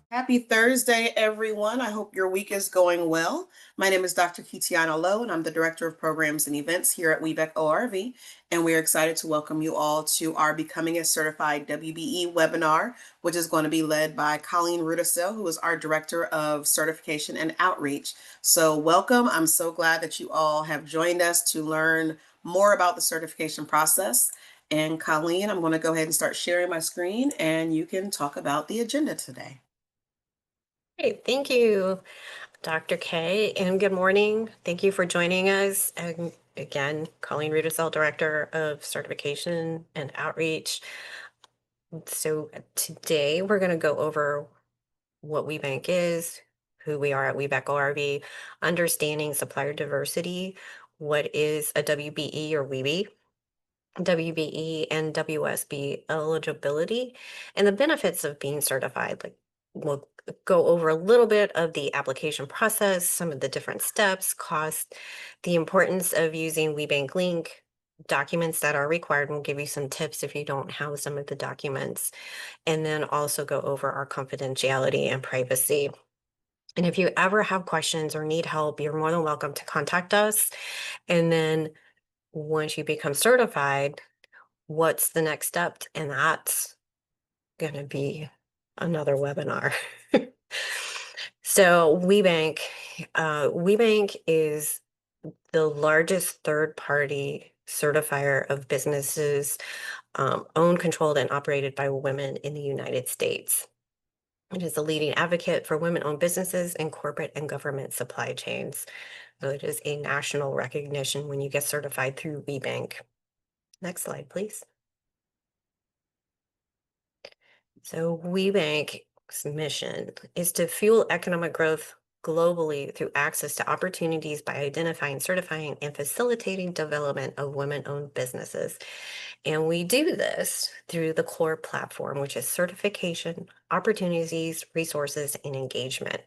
Happy Thursday, everyone. I hope your week is going well. My name is Dr. Kitiana Lowe, and I'm the Director of Programs and Events here at WBEC ORV. And we're excited to welcome you all to our Becoming a Certified WBE webinar, which is going to be led by Colleen Rudisill, who is our Director of Certification and Outreach. So welcome. I'm so glad that you all have joined us to learn more about the certification process. And Colleen, I'm going to go ahead and start sharing my screen, and you can talk about the agenda today. Great, thank you, Dr. K, and good morning. Thank you for joining us. And again, Colleen Rudisill, Director of Certification and Outreach. So today we're going to go over what WBEC is, who we are at WBEC ORV, understanding supplier diversity, what is a WBE or WBE, WBE and WSB eligibility, and the benefits of being certified. Like, we'll go over a little bit of the application process, some of the different steps, cost, the importance of using WBEC Link, documents that are required. We'll give you some tips if you don't have some of the documents, and then also go over our confidentiality and privacy. And if you ever have questions or need help, you're more than welcome to contact us. And then once you become certified, what's the next step? And that's going to be another webinar. So WBEC is the largest third-party certifier of businesses owned, controlled, and operated by women in the United States. It is a leading advocate for women-owned businesses and corporate and government supply chains. So it is a national recognition when you get certified through WBEC. Next slide, please. So WBEC's mission is to fuel economic growth globally through access to opportunities by identifying, certifying, and facilitating development of women-owned businesses. And we do this through the core platform, which is certification, opportunities, resources, and engagement.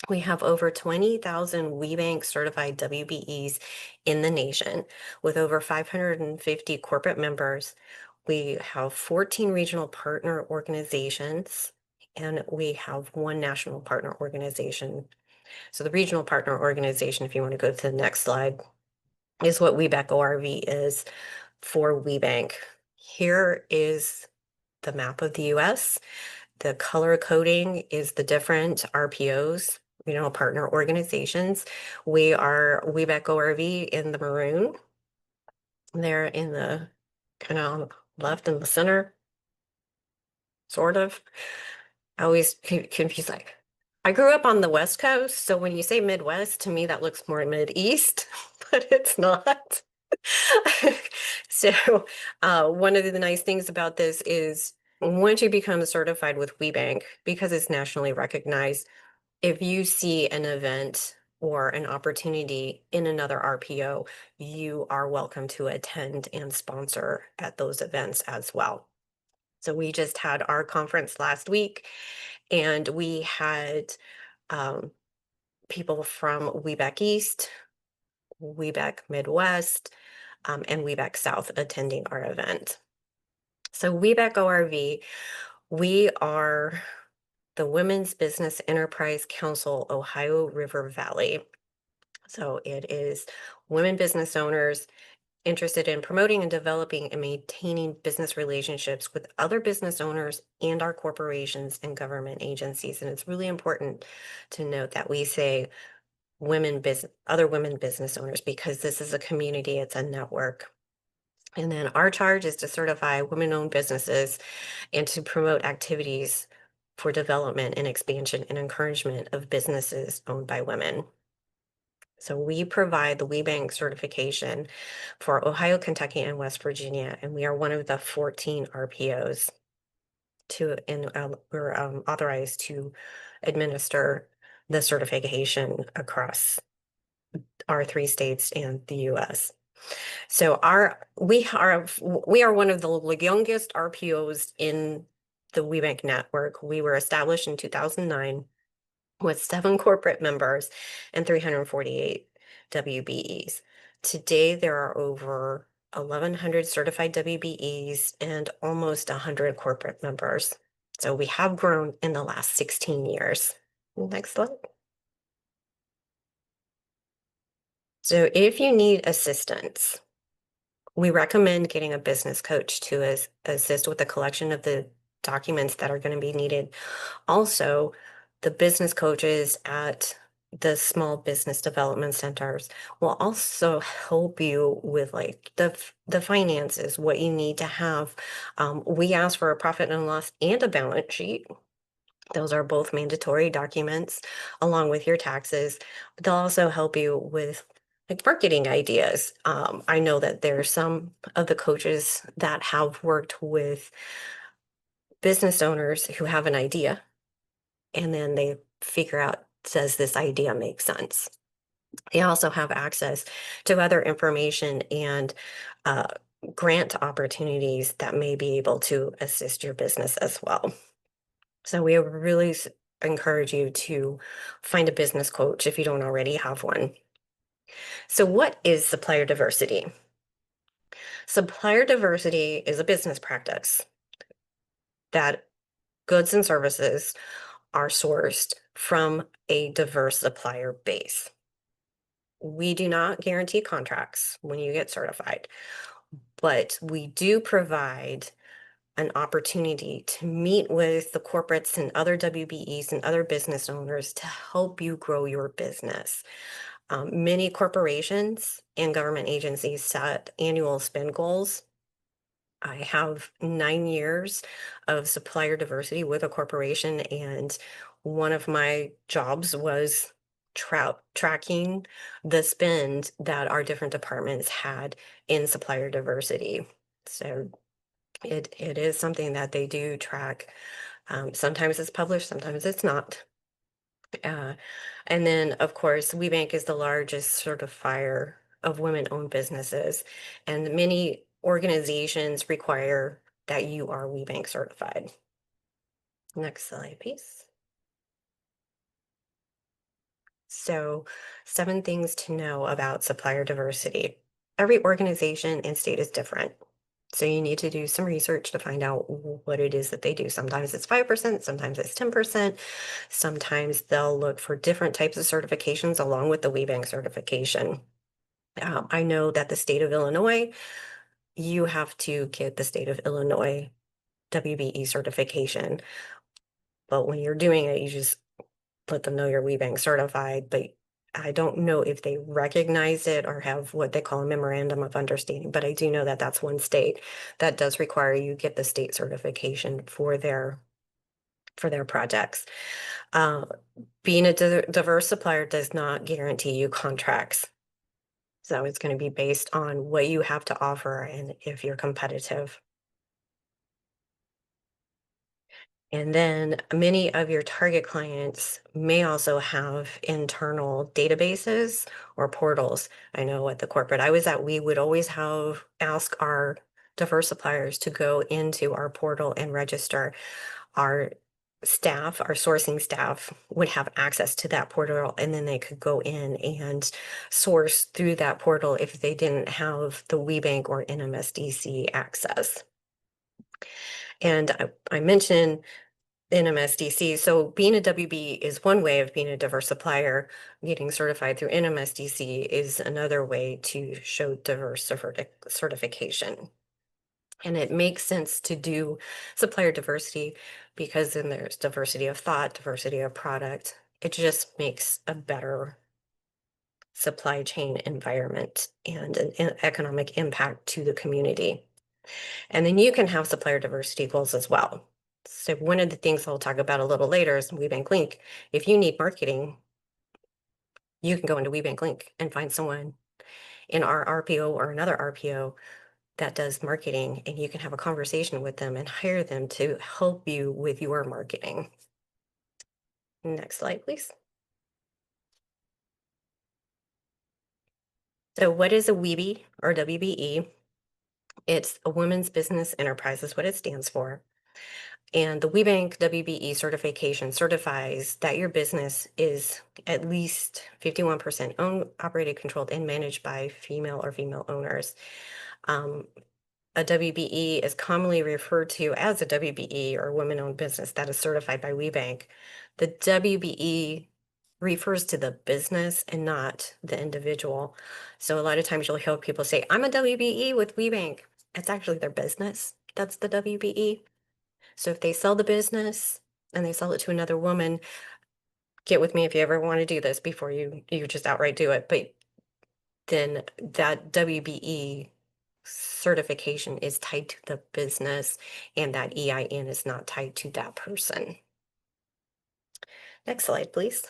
We have over 20,000 WBEC certified WBEs in the nation, with over 550 corporate members. We have 14 regional partner organizations, and we have one national partner organization. So the regional partner organization, if you want to go to the next slide, is what WBEC ORV is for WBEC. Here is the map of the US. The color coding is the different RPOs, partner organizations. We are WBEC ORV in the maroon. They're in the kind of left in the center, sort of. I always confuse, like, I grew up on the West Coast, so when you say Midwest, to me that looks more Mid-East, but it's not. So one of the nice things about this is once you become certified with WBEC, because it's nationally recognized, if you see an event or an opportunity in another RPO, you are welcome to attend and sponsor at those events as well. So we just had our conference last week, and we had people from WBEC East, WBEC Midwest, and WBEC South attending our event. So WBEC ORV, we are the Women's Business Enterprise Council, Ohio River Valley. So it is women business owners interested in promoting and developing and maintaining business relationships with other business owners and our corporations and government agencies. And it's really important to note that we say other women business owners, because this is a community, it's a network. And then our charge is to certify women-owned businesses and to promote activities for development and expansion and encouragement of businesses owned by women. So we provide the WBEC certification for Ohio, Kentucky, and West Virginia, and we are one of the 14 RPOs we're authorized to administer the certification across our 3 states and the U.S. So we are one of the youngest RPOs in the WBEC network. We were established in 2009. with 7 corporate members and 348 WBEs. Today, there are over 1,100 certified WBEs and almost 100 corporate members. So we have grown in the last 16 years. Next slide. So if you need assistance, we recommend getting a business coach to assist with the collection of the documents that are going to be needed. Also, the business coaches at the small business development centers will also help you with like the finances, what you need to have. We ask for a profit and loss and a balance sheet. Those are both mandatory documents along with your taxes. But they'll also help you with like marketing ideas. I know that there are some of the coaches that have worked with business owners who have an idea and then they figure out, does this idea make sense? They also have access to other information and uh, grant opportunities that may be able to assist your business as well. So we really encourage you to find a business coach if you don't already have one. So what is supplier diversity? Supplier diversity is a business practice that goods and services are sourced from a diverse supplier base. We do not guarantee contracts when you get certified, but we do provide an opportunity to meet with the corporates and other WBEs and other business owners to help you grow your business. Many corporations and government agencies set annual spend goals. I have 9 years of supplier diversity with a corporation, and one of my jobs was tracking the spend that our different departments had in supplier diversity. So it is something that they do track. Sometimes it's published, sometimes it's not. Uh, and then, of course, WeBank is the largest certifier of women-owned businesses, and many organizations require that you are WeBank certified. Next slide, please. So, 7 things to know about supplier diversity. Every organization and state is different. So you need to do some research to find out what it is that they do. Sometimes it's 5%, sometimes it's 10%. Sometimes they'll look for different types of certifications along with the WeBank certification. I know that the state of Illinois, you have to get the state of Illinois WBE certification. But when you're doing it, you just let them know you're WeBank certified. But I don't know if they recognize it or have what they call a memorandum of understanding. But I do know that that's one state that does require you get the state certification for their projects. Uh, being a diverse supplier does not guarantee you contracts. So it's going to be based on what you have to offer and if you're competitive. And then many of your target clients may also have internal databases or portals. I know at the corporate I was at, we would always ask our diverse suppliers to go into our portal and register. Our staff, our sourcing staff would have access to that portal, and then they could go in and source through that portal if they didn't have the WeBank or NMSDC access. And I mentioned NMSDC. So being a WB is one way of being a diverse supplier. Getting certified through NMSDC is another way to show diverse certification. And it makes sense to do supplier diversity because then there's diversity of thought, diversity of product. It just makes a better supply chain environment and an economic impact to the community. And then you can have supplier diversity goals as well. So one of the things I'll talk about a little later is WeBank Link. If you need marketing, you can go into WeBank Link and find someone in our RPO or another RPO that does marketing, and you can have a conversation with them and hire them to help you with your marketing. Next slide, please. So what is a WBE or WBE? It's a women's business enterprise is what it stands for. And the WeBank WBE certification certifies that your business is at least 51% owned, operated, controlled, and managed by female or female owners. Um, a WBE is commonly referred to as a WBE or women-owned business that is certified by WeBank. The WBE refers to the business and not the individual. So a lot of times you'll hear people say, I'm a WBE with WeBank. It's actually their business. That's the WBE. So if they sell the business and they sell it to another woman, get with me if you ever want to do this before you just outright do it. But then that WBE certification is tied to the business and that EIN is not tied to that person. Next slide, please.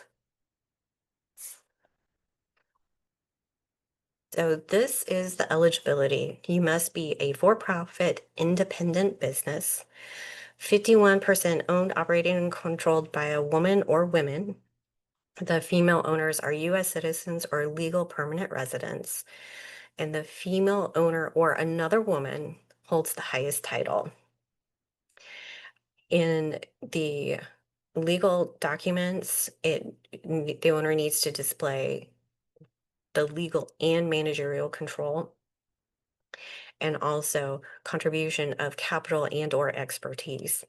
So this is the eligibility. You must be a for-profit independent business, 51% owned, operated, and controlled by a woman or women. The female owners are U.S. citizens or legal permanent residents, and the female owner or another woman holds the highest title. In the legal documents, the owner needs to display the legal and managerial control, and also contribution of capital and or expertise.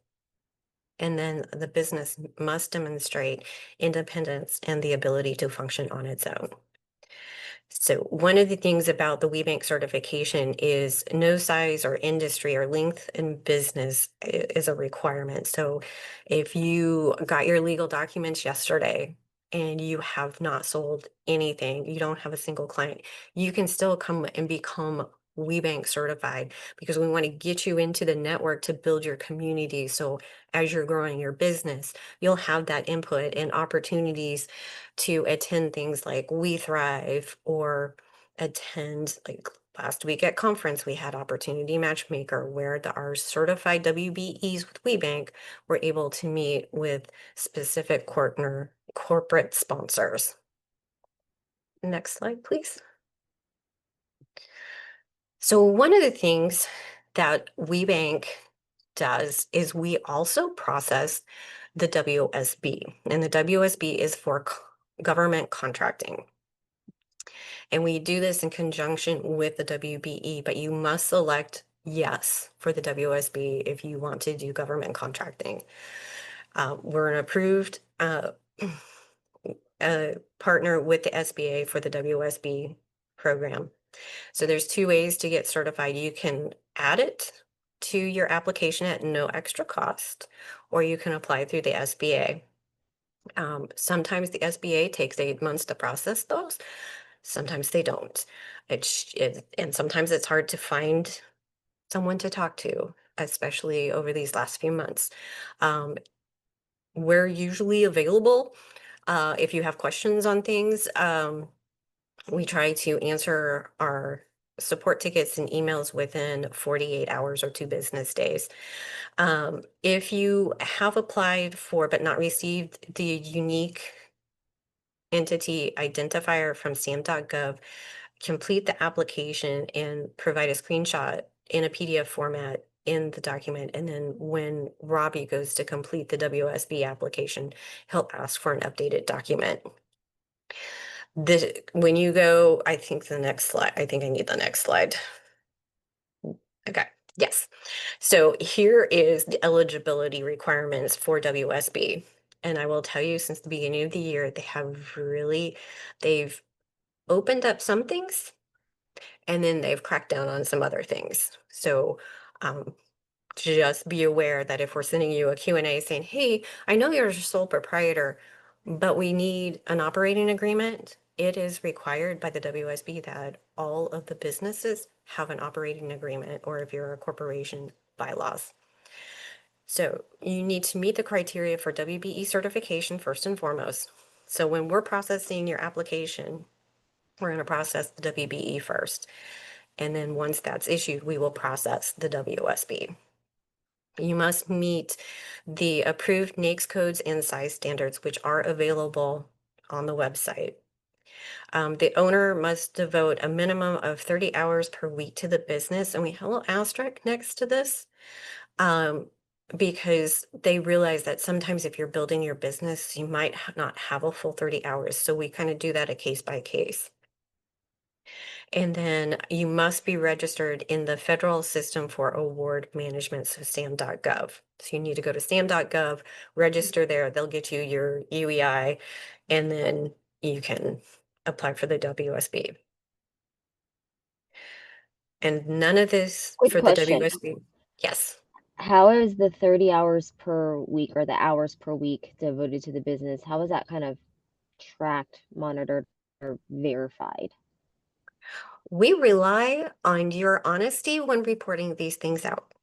And then the business must demonstrate independence and the ability to function on its own. So one of the things about the WeBank certification is no size or industry or length in business is a requirement. So if you got your legal documents yesterday and you have not sold anything, you don't have a single client, you can still come and become WeBank certified because we want to get you into the network to build your community. So as you're growing your business, you'll have that input and opportunities to attend things like We Thrive or attend, like last week at conference, we had Opportunity Matchmaker where our certified WBEs with WeBank were able to meet with specific corporate sponsors. Next slide, please. So one of the things that WeBank does is we also process the WSB, and the WSB is for government contracting. And we do this in conjunction with the WBE, but you must select yes for the WSB if you want to do government contracting. We're an approved partner with the SBA for the WSB program. So there's two ways to get certified. You can add it to your application at no extra cost, or you can apply through the SBA. Sometimes the SBA takes 8 months to process those. Sometimes they don't. And sometimes it's hard to find someone to talk to, especially over these last few months. We're usually available. If you have questions on things, we try to answer our support tickets and emails within 48 hours or 2 business days. If you have applied for but not received the unique entity identifier from SAM.gov, complete the application and provide a screenshot in a PDF format in the document. And then when Robbie goes to complete the WSB application, he'll ask for an updated document. When you go, I think the next slide, I think I need the next slide. Okay, yes. So here is the eligibility requirements for WSB. And I will tell you, since the beginning of the year, they've opened up some things and then they've cracked down on some other things. So just be aware that if we're sending you a Q&A saying, hey, I know you're a sole proprietor, but we need an operating agreement, it is required by the WSB that all of the businesses have an operating agreement, or if you're a corporation, bylaws. So you need to meet the criteria for WBE certification first and foremost. So when we're processing your application, we're going to process the WBE first. And then once that's issued, we will process the WSB. You must meet the approved NAICS codes and size standards, which are available on the website. The owner must devote a minimum of 30 hours per week to the business, and we have a little asterisk next to this. because they realize that sometimes if you're building your business, you might not have a full 30 hours. So we kind of do that a case by case. And then you must be registered in the federal system for award management, so SAM.gov. So you need to go to SAM.gov, register there. They'll get you your UEI, and then you can apply for the WSB. And none of this Quick for the question. WSB. Yes. How is the 30 hours per week or the hours per week devoted to the business, how is that kind of tracked, monitored, or verified? We rely on your honesty when reporting these things out.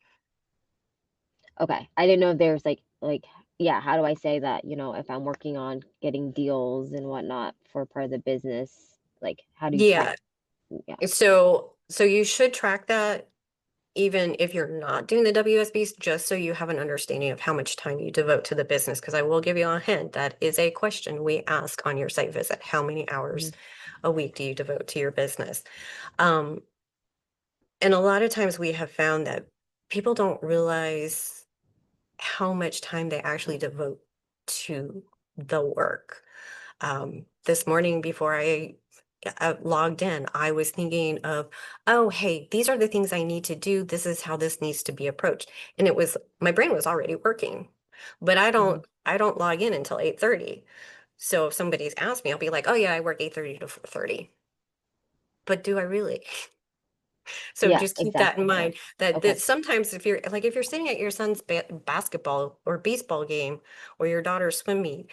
Okay. I didn't know if there's yeah, how do I say that, if I'm working on getting deals and whatnot for part of the business, like how do you track? Yeah. Yeah. So you should track that even if you're not doing the WSBs, just so you have an understanding of how much time you devote to the business. Because I will give you a hint, that is a question we ask on your site visit. How many hours Mhm. a week do you devote to your business? Um, and a lot of times we have found that people don't realize how much time they actually devote to the work. This morning before I logged in, I was thinking of, oh, hey, these are the things I need to do. This is how this needs to be approached. And it was, my brain was already working, but Mhm. I don't log in until 8:30. So if somebody's asked me, I'll be like, oh yeah, I work 8:30 to 4:30. But do I really? So Yeah, just keep that in exactly. mind that Okay. sometimes if you're sitting at your son's basketball or baseball game or your daughter's swim meet,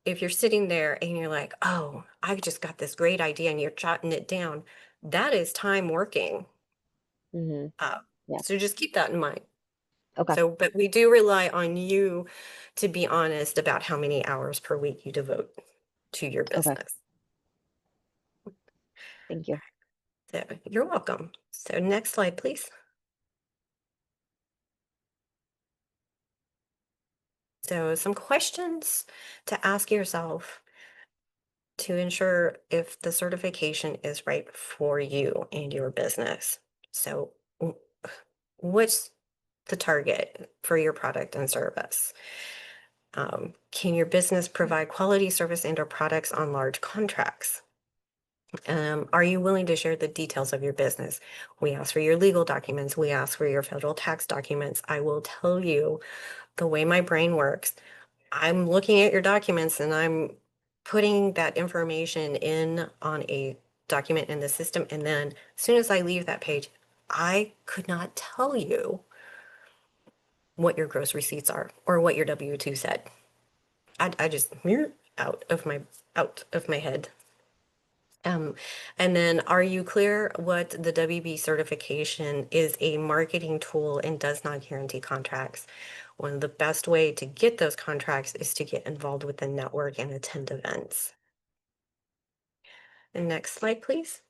if you're sitting there and you're like, oh, I just got this great idea and you're jotting it down, that is time working. Mhm. Uh, Yeah. so just keep that in mind. Okay. So, but we do rely on you to be honest about how many hours per week you devote to your Okay. business. Thank you. So you're welcome. So next slide, please. So some questions to ask yourself to ensure if the certification is right for you and your business. So what's the target for your product and service? Can your business provide quality service and or products on large contracts? Are you willing to share the details of your business? We ask for your legal documents. We ask for your federal tax documents. I will tell you the way my brain works. I'm looking at your documents and I'm putting that information in on a document in the system. And then as soon as I leave that page, I could not tell you what your gross receipts are or what your W-2 said. I just out of my head. Um, and then are you clear what the WB certification is a marketing tool and does not guarantee contracts? One of the best way to get those contracts is to get involved with the network and attend events. And next slide, please.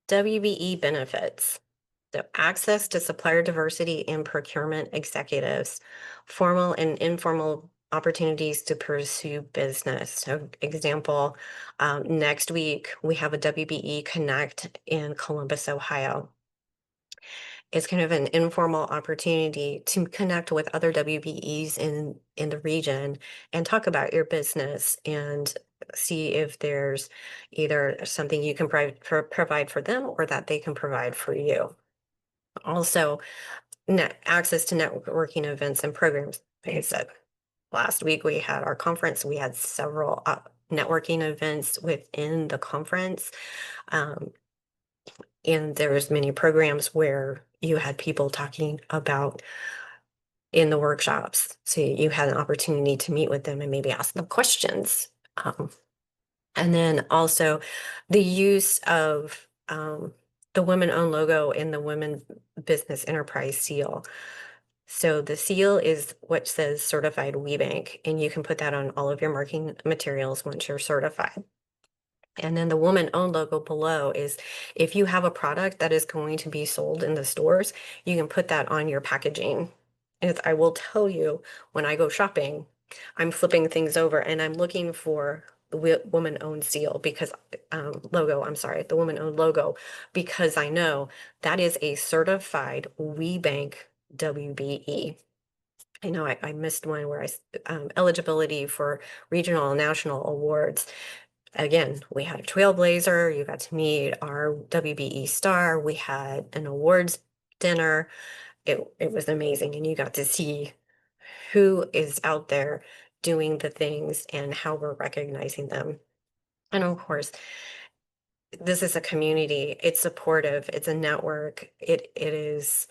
WBE benefits. So access to supplier diversity and procurement executives, formal and informal opportunities to pursue business. So example, next week we have a WBE Connect in Columbus, Ohio. It's kind of an informal opportunity to connect with other WBEs in the region and talk about your business and see if there's either something you can provide for them or that they can provide for you. Also, access to networking events and programs. Like I said, last week we had our conference. We had several networking events within the conference. Um, and there was many programs where you had people talking about in the workshops. So you had an opportunity to meet with them and maybe ask them questions. Um, and then also the use of the women-owned logo in the Women Business Enterprise seal. So the seal is what says certified WeBank, and you can put that on all of your marketing materials once you're certified. And then the woman-owned logo below is if you have a product that is going to be sold in the stores, you can put that on your packaging. And I will tell you, when I go shopping, I'm flipping things over and I'm looking for woman-owned seal because logo, I'm sorry, the woman-owned logo, because I know that is a certified WeBank WBE. I know I missed one where eligibility for regional and national awards. Again, we had a trailblazer. You got to meet our WBE star. We had an awards dinner. It was amazing, and you got to see who is out there doing the things and how we're recognizing them. And of course, this is a community. It's supportive. It's a network. It is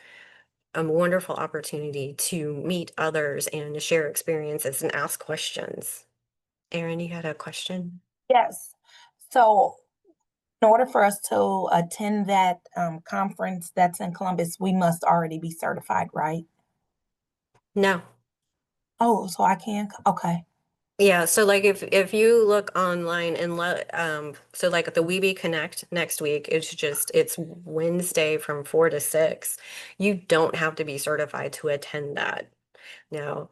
a wonderful opportunity to meet others and to share experiences and ask questions. Erin, you had a question? Yes. So in order for us to attend that conference that's in Columbus, we must already be certified, right? No. Oh, so I can, okay. Yeah, so like if you look online and let so like at the WeBe Connect next week, it's Wednesday from 4 to 6. You don't have to be certified to attend that. Now,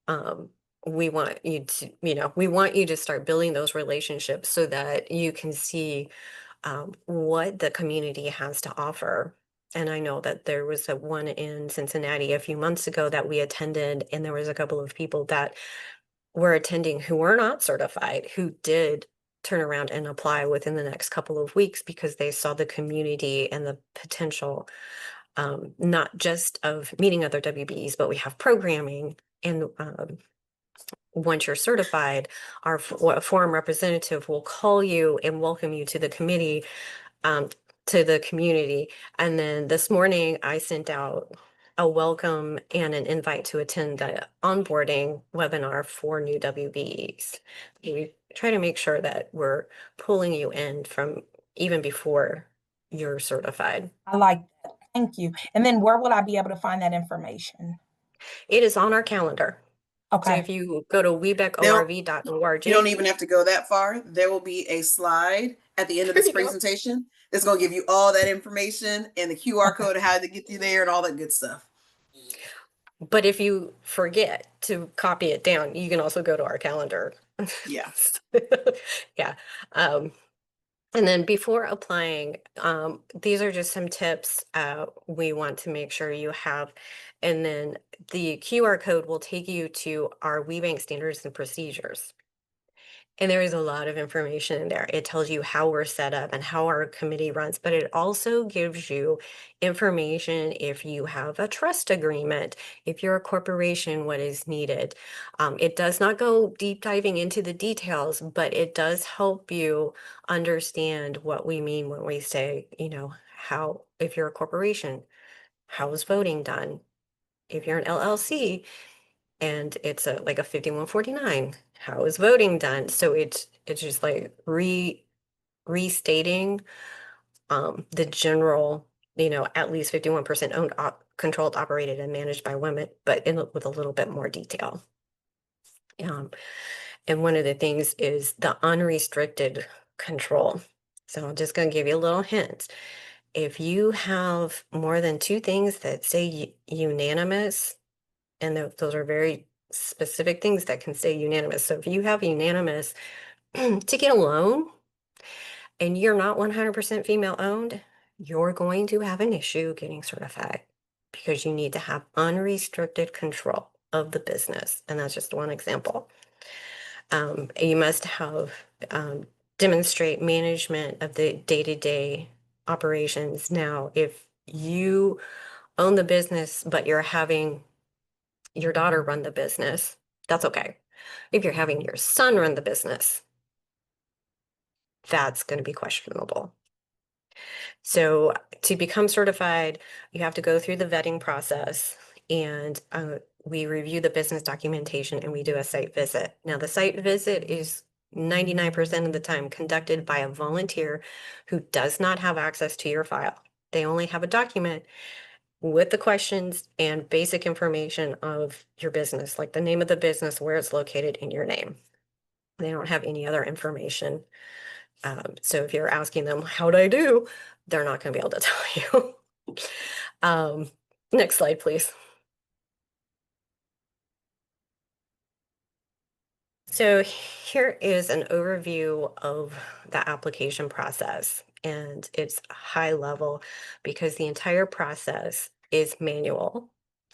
um we want you to, we want you to start building those relationships so that you can see what the community has to offer. And I know that there was a one in Cincinnati a few months ago that we attended, and there was a couple of people that were attending who were not certified, who did turn around and apply within the next couple of weeks because they saw the community and the potential, not just of meeting other WBEs, but we have programming. And once you're certified, our forum representative will call you and welcome you to the committee, um, to the community. And then this morning, I sent out a welcome and an invite to attend the onboarding webinar for new WBEs. We try to make sure that we're pulling you in from even before you're certified. I like that. Thank you. And then where will I be able to find that information? It is on our calendar. So Okay. if you go to They'll webecorv.org, You don't even have to go that far. There will be a slide at the end of there this you go. presentation that's going to give you all that information and the QR Okay. code of how to get you there and all that good stuff. But if you forget to copy it down, you can also go to our calendar. Yeah. Yeah. Um, and then before applying, these are just some tips we want to make sure you have. And then the QR code will take you to our WeBank standards and procedures. And there is a lot of information in there. It tells you how we're set up and how our committee runs, but it also gives you information if you have a trust agreement, if you're a corporation, what is needed. It does not go deep diving into the details, but it does help you understand what we mean when we say, how, if you're a corporation, how is voting done? If you're an LLC, and it's like a 5149, how is voting done? So it's just like restating the general, at least 51% owned, controlled, operated, and managed by women, but with a little bit more detail. And one of the things is the unrestricted control. So I'm just going to give you a little hint. If you have more than two things that say unanimous, and those are very specific things that can say unanimous. So if you have unanimous to get a loan and you're not 100% female owned, you're going to have an issue getting certified because you need to have unrestricted control of the business. And that's just one example. You must have demonstrate management of the day-to-day operations. Now, if you own the business, but you're having your daughter run the business, that's okay. If you're having your son run the business, that's going to be questionable. So to become certified, you have to go through the vetting process, and we review the business documentation and we do a site visit. Now, the site visit is 99% of the time conducted by a volunteer who does not have access to your file. They only have a document with the questions and basic information of your business, like the name of the business, where it's located, in your name. They don't have any other information. So if you're asking them, how'd I do? They're not going to be able to tell you. Next slide, please. So here is an overview of the application process, and it's high level because the entire process is manual.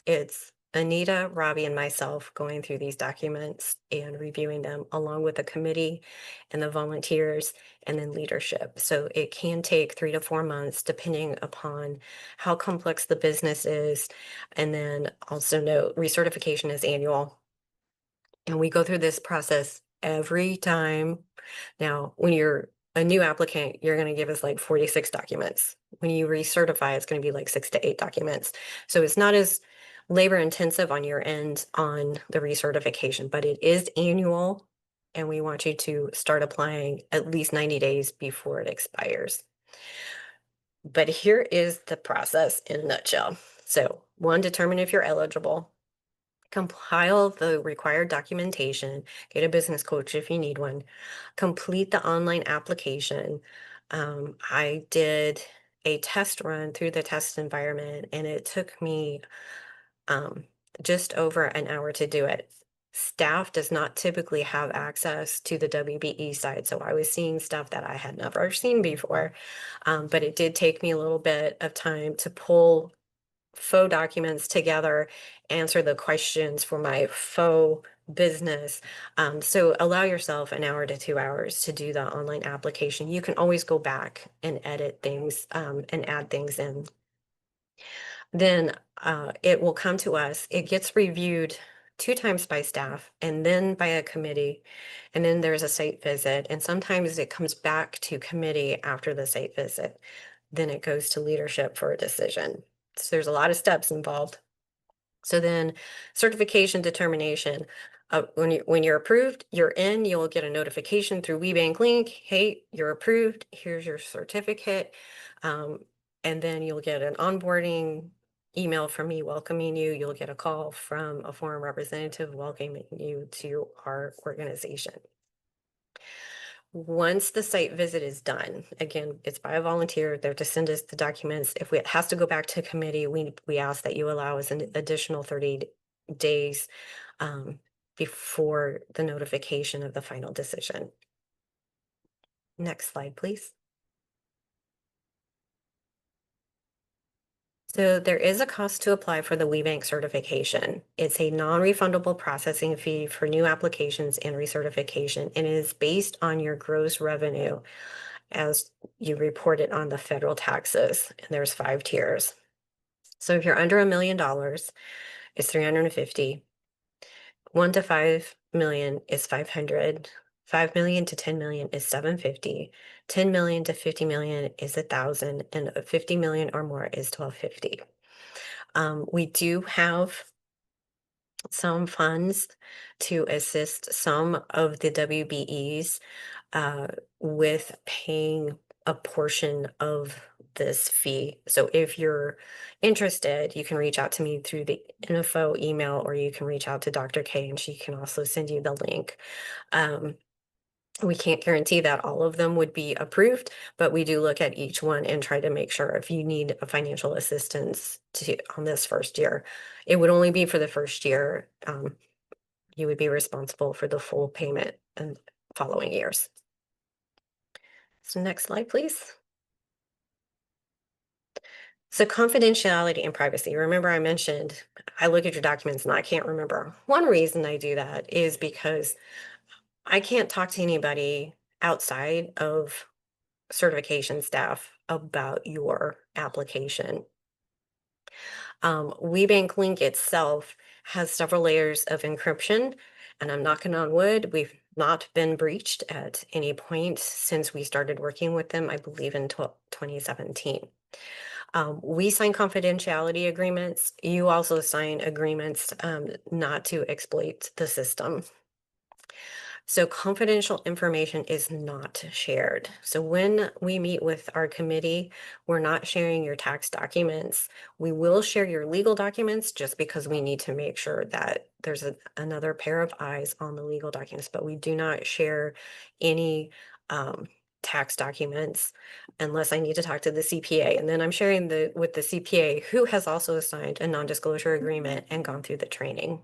It's Anita, Robbie, and myself going through these documents and reviewing them along with the committee and the volunteers and then leadership. So it can take 3 to 4 months depending upon how complex the business is. And then also note recertification is annual. And we go through this process every time. Now, when you're a new applicant, you're going to give us like 46 documents. When you recertify, it's going to be like 6 to 8 documents. So it's not as labor intensive on your end on the recertification, but it is annual. And we want you to start applying at least 90 days before it expires. But here is the process in a nutshell. So, one, determine if you're eligible. Compile the required documentation, get a business coach if you need one, complete the online application. I did a test run through the test environment and it took me um, just over an hour to do it. Staff does not typically have access to the WBE side, so I was seeing stuff that I had never seen before. But it did take me a little bit of time to pull faux documents together, answer the questions for my faux business. So allow yourself an hour to 2 hours to do the online application. You can always go back and edit things and add things in. Then it will come to us. It gets reviewed 2 times by staff and then by a committee. And then there's a site visit. And sometimes it comes back to committee after the site visit. Then it goes to leadership for a decision. So there's a lot of steps involved. So then certification determination, when you're approved, you're in, you'll get a notification through WeBank link. Hey, you're approved. Here's your certificate. And then you'll get an onboarding email from me welcoming you. You'll get a call from a forum representative welcoming you to our organization. Once the site visit is done, again, it's by a volunteer, they're to send us the documents. If it has to go back to committee, we ask that you allow us an additional 30 days before the notification of the final decision. Next slide, please. So there is a cost to apply for the WeBank certification. It's a non-refundable processing fee for new applications and recertification, and it is based on your gross revenue as you report it on the federal taxes. And there's 5 tiers. So if you're under $1 million, it's 350. 1 to 5 million is 500. 5 million to 10 million is 750. 10 million to 50 million is 1,000, and 50 million or more is 1,250. We do have some funds to assist some of the WBEs with paying a portion of this fee. So if you're interested, you can reach out to me through the info email, or you can reach out to Dr. K and she can also send you the link. We can't guarantee that all of them would be approved, but we do look at each one and try to make sure if you need a financial assistance on this first year, it would only be for the first year. You would be responsible for the full payment and following years. So next slide, please. So confidentiality and privacy. Remember I mentioned I look at your documents and I can't remember. One reason I do that is because I can't talk to anybody outside of certification staff about your application. WeBank Link itself has several layers of encryption, and I'm knocking on wood, we've not been breached at any point since we started working with them, I believe in 2017. We sign confidentiality agreements. You also sign agreements not to exploit the system. So confidential information is not shared. So when we meet with our committee, we're not sharing your tax documents. We will share your legal documents just because we need to make sure that there's another pair of eyes on the legal documents, but we do not share any tax documents unless I need to talk to the CPA. And then I'm sharing with the CPA who has also signed a non-disclosure agreement and gone through the training.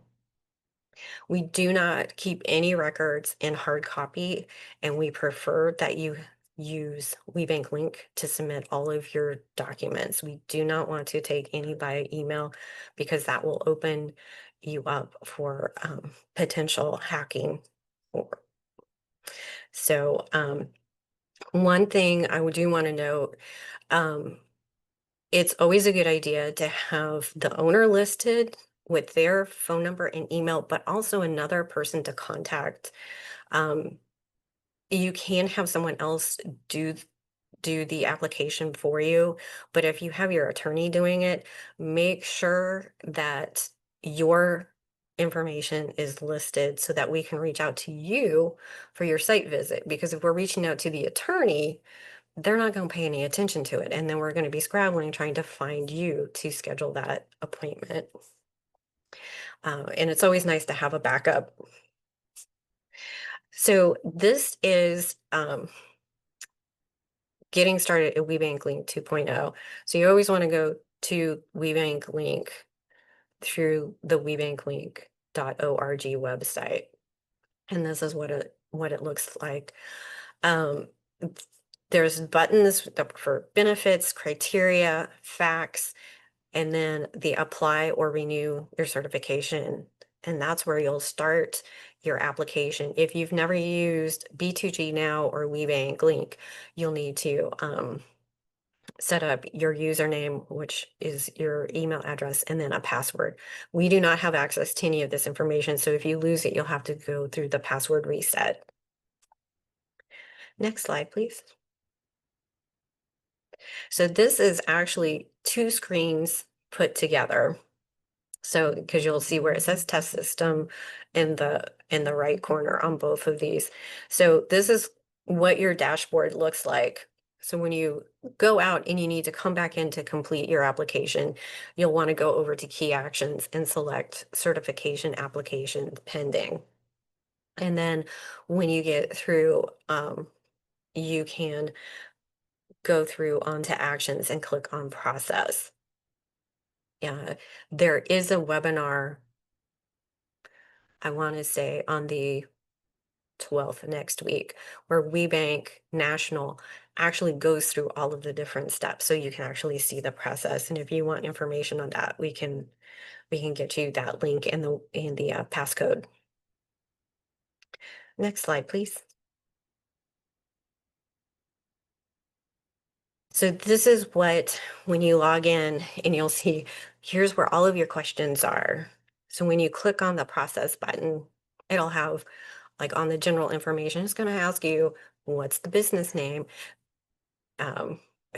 We do not keep any records in hard copy, and we prefer that you use WeBank Link to submit all of your documents. We do not want to take any by email because that will open you up for potential hacking. So one thing I do want to note, it's always a good idea to have the owner listed with their phone number and email, but also another person to contact. You can have someone else do do the application for you, but if you have your attorney doing it, make sure that your information is listed so that we can reach out to you for your site visit. Because if we're reaching out to the attorney, they're not going to pay any attention to it. And then we're going to be scrabbling trying to find you to schedule that appointment. And it's always nice to have a backup. So this is getting started at WeBank Link 2.0. So you always want to go to WeBank Link through the webanklink.org website. And this is what it looks like. There's buttons for benefits, criteria, facts, and then the apply or renew your certification. And that's where you'll start your application. If you've never used B2G Now or WeBank Link, you'll need to set up your username, which is your email address, and then a password. We do not have access to any of this information, so if you lose it, you'll have to go through the password reset. Next slide, please. So this is actually two screens put together. So because you'll see where it says test system in the right corner on both of these. So this is what your dashboard looks like. So when you go out and you need to come back in to complete your application, you'll want to go over to key actions and select certification application pending. And then when you get through, you can go through onto actions and click on process. Yeah, there is a webinar, I want to say on the 12th next week, where WeBank National actually goes through all of the different steps so you can actually see the process. And if you want information on that, we can get you that link and the passcode. Next slide, please. So this is what, when you log in and you'll see, here's where all of your questions are. So when you click on the process button, it'll have like on the general information, it's going to ask you, what's the business name?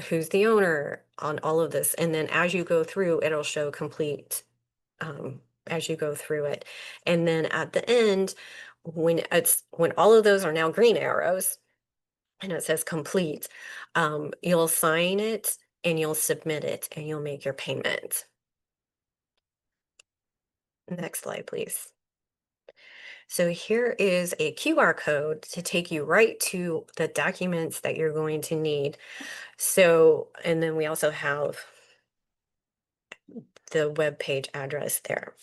Who's the owner on all of this? And then as you go through, it'll show complete as you go through it. And then at the end, when all of those are now green arrows and it says complete, you'll sign it and you'll submit it and you'll make your payment. Next slide, please. So here is a QR code to take you right to the documents that you're going to need. So, and then we also have the web page address there.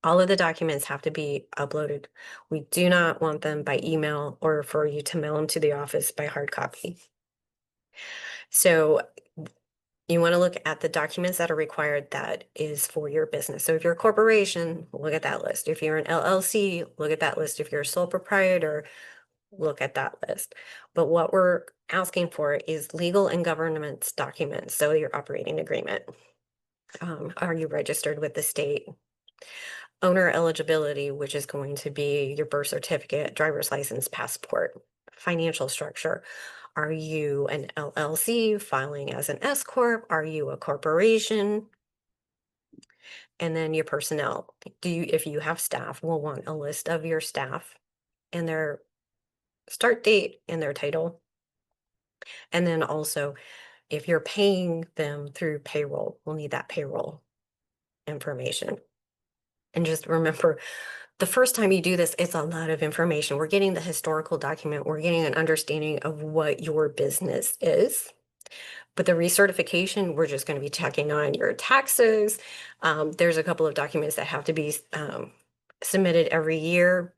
All of the documents have to be uploaded. We do not want them by email or for you to mail them to the office by hard copy. So you want to look at the documents that are required that is for your business. So if you're a corporation, look at that list. If you're an LLC, look at that list. If you're a sole proprietor, look at that list. But what we're asking for is legal and governance documents. So your operating agreement. Are you registered with the state? Owner eligibility, which is going to be your birth certificate, driver's license, passport. Financial structure. Are you an LLC filing as an S Corp? Are you a corporation? And then your personnel. If you have staff, we'll want a list of your staff and their start date and their title. And then also, if you're paying them through payroll, we'll need that payroll information. And just remember, the first time you do this, it's a lot of information. We're getting the historical document. We're getting an understanding of what your business is. But the recertification, we're just going to be checking on your taxes. There's a couple of documents that have to be submitted every year,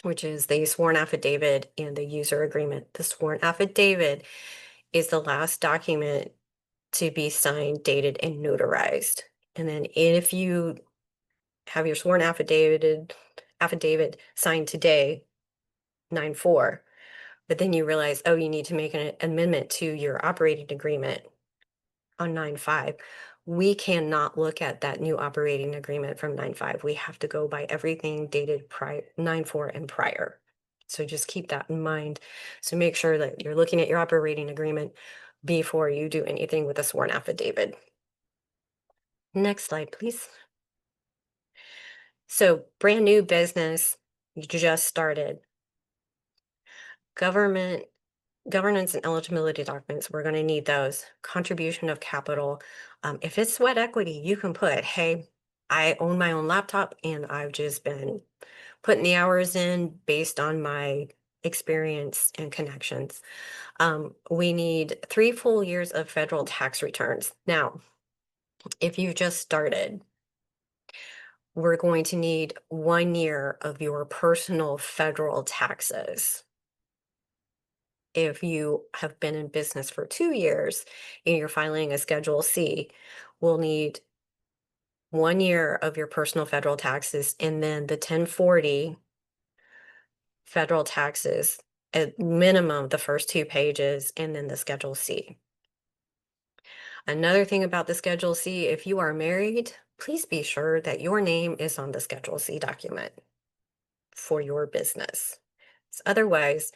which is the sworn affidavit and the user agreement. The sworn affidavit is the last document to be signed, dated, and notarized. And then if you have your sworn affidavit signed today, 9/4, but then you realize, oh, you need to make an amendment to your operating agreement on 9/5, we cannot look at that new operating agreement from 9/5. We have to go by everything dated prior 9/4 and prior. So just keep that in mind. So make sure that you're looking at your operating agreement before you do anything with a sworn affidavit. Next slide, please. So brand new business, you just started. Governance and eligibility documents, we're going to need those. Contribution of capital. If it's sweat equity, you can put, hey, I own my own laptop and I've just been putting the hours in based on my experience and connections. We need 3 full years of federal tax returns. Now, if you just started, we're going to need 1 year of your personal federal taxes. If you have been in business for 2 years and you're filing a Schedule C, we'll need 1 year of your personal federal taxes and then the 1040 federal taxes, at minimum the first 2 pages, and then the Schedule C. Another thing about the Schedule C, if you are married, please be sure that your name is on the Schedule C document for your business. Otherwise,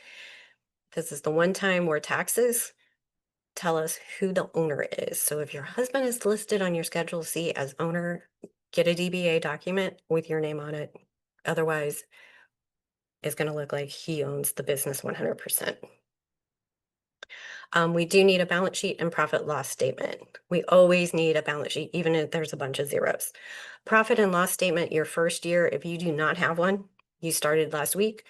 this is the one time where taxes tell us who the owner is. So if your husband is listed on your Schedule C as owner, get a DBA document with your name on it. Otherwise, it's going to look like he owns the business 100%. We do need a balance sheet and profit loss statement. We always need a balance sheet, even if there's a bunch of zeros. Profit and loss statement, your first year, if you do not have one, you started last week,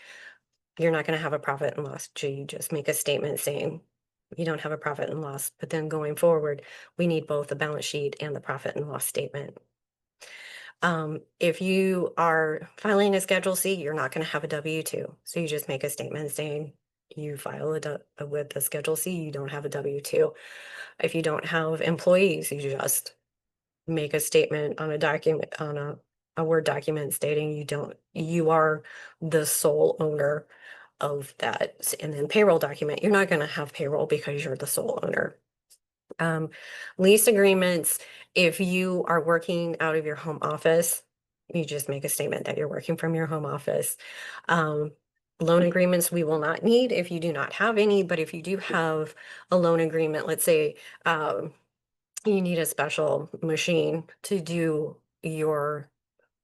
you're not going to have a profit and loss. You just make a statement saying you don't have a profit and loss. But then going forward, we need both the balance sheet and the profit and loss statement. If you are filing a Schedule C, you're not going to have a W-2. So you just make a statement saying you file with the Schedule C, you don't have a W-2. If you don't have employees, you just make a statement on a document, on a Word document stating you are the sole owner of that. And then payroll document, you're not going to have payroll because you're the sole owner. Lease agreements, if you are working out of your home office, you just make a statement that you're working from your home office. Loan agreements we will not need if you do not have any, but if you do have a loan agreement, let's say you need a special machine to do your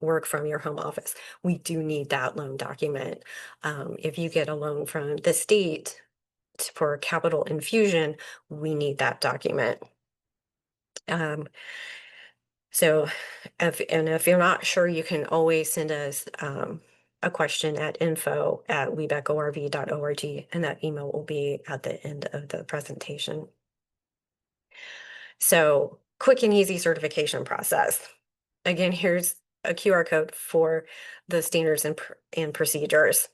work from your home office, we do need that loan document. If you get a loan from the state for capital infusion, we need that document. So if you're not sure, you can always send us a question at info@webecorv.org, and that email will be at the end of the presentation. So quick and easy certification process. Again, here's a QR code for the standards and procedures.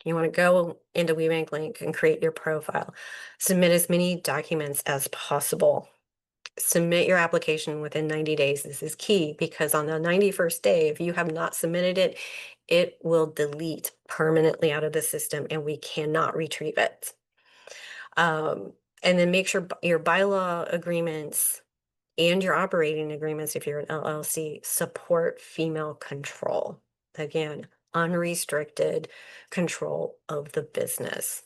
You want to go into WeBank Link and create your profile. Submit as many documents as possible. Submit your application within 90 days. This is key because on the 91st day, if you have not submitted it, it will delete permanently out of the system and we cannot retrieve it. And then make sure your bylaw agreements and your operating agreements, if you're an LLC, support female control. Again, unrestricted control of the business.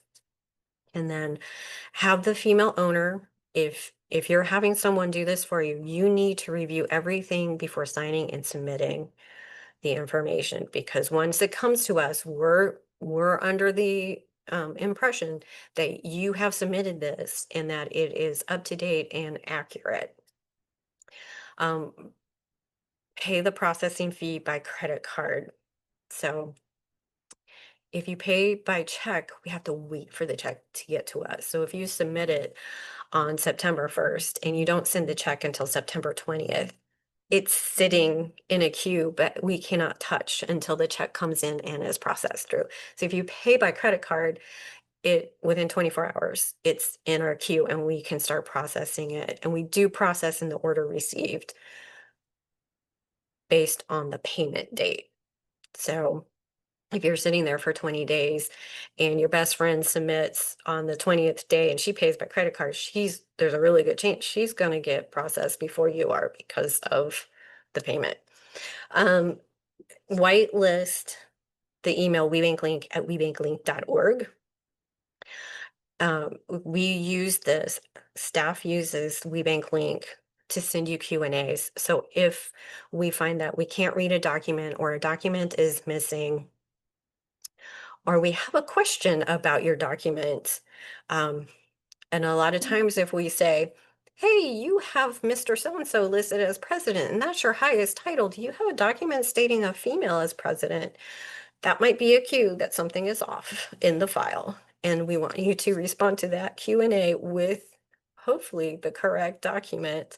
And then have the female owner, if you're having someone do this for you, you need to review everything before signing and submitting the information, because once it comes to us, we're under the impression that you have submitted this and that it is up to date and accurate. Pay the processing fee by credit card. So if you pay by check, we have to wait for the check to get to us. So if you submit it on September 1st and you don't send the check until September 20th, it's sitting in a queue, but we cannot touch until the check comes in and is processed through. So if you pay by credit card, it within 24 hours, it's in our queue and we can start processing it. And we do process in the order received based on the payment date. So if you're sitting there for 20 days and your best friend submits on the 20th day and she pays by credit card, there's a really good chance she's going to get processed before you are because of the payment. Whitelist the email webanklink at webanklink.org. We use this, staff uses WeBank Link to send you Q&As. So if we find that we can't read a document or a document is missing, or we have a question about your document, and a lot of times if we say, hey, you have Mr. So-and-so listed as president, and that's your highest title. Do you have a document stating a female as president? That might be a cue that something is off in the file. And we want you to respond to that Q&A with hopefully the correct document